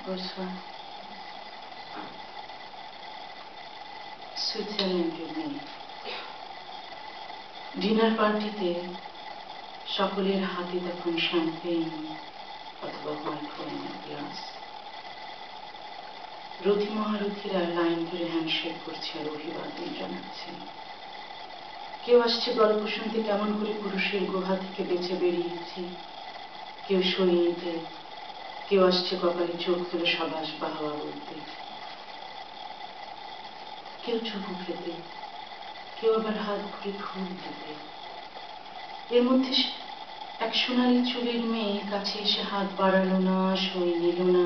Bonsoir. সুইজারল্যান্ডের মেয়ে। Dinner পার্টিতে সকলের হাতে তখন শ্যাম্পেন অথবা হোয়াইট ওয়াইনের গ্লাস। রথী মহারথীরা লাইন ধরে হ্যান্ডশেক করছে আর অভিবাদন জানাচ্ছে। কেউ আসছে গল্প শুনতে কেমন করে পুরুষের গুহা থেকে বেঁচে বেরিয়েছি, কেউ সই নিতে, কেউ আসছে কপালে চোখ তুলে সাবাস বাহবা বলতে, কেউ চুমু খেতে, কেউ আবার হাত ভরে ফুল দিতে। এর মধ্যে এক সোনালি চুলের মেয়ে কাছে এসে হাত বাড়ালো না, সই নিল না,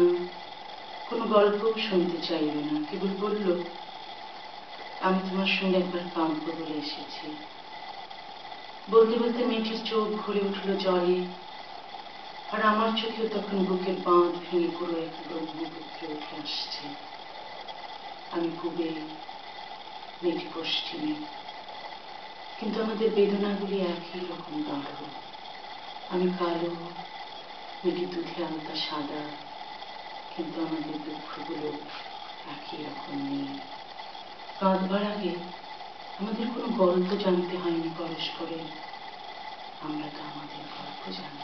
কোনো গল্পও শুনতে চাইল না, কেবল বলল, আমি তোমার সঙ্গে একবার কাঁদবো বলে এসেছি। বলতে বলতে মেয়েটির চোখ ভরে উঠল জলে, আর আমার চোখেও তখন বুকের বাঁধ ভেঙে পুরো এক ব্রহ্মপুত্র উঠে আসছে। আমি পূবে, মেয়েটি পশ্চিমে, কিন্তু আমাদের বেদনাগুলি একই রকম গাঢ়। আমি কালো, মেয়েটি দুধে আলতা সাদা, কিন্তু আমাদের দুঃখগুলো একই রকম নেই। কাঁদবার আগে আমাদের কোনো গল্প জানতে হয়নি পরস্পরের, আমরা তো আমাদের গল্প জানি।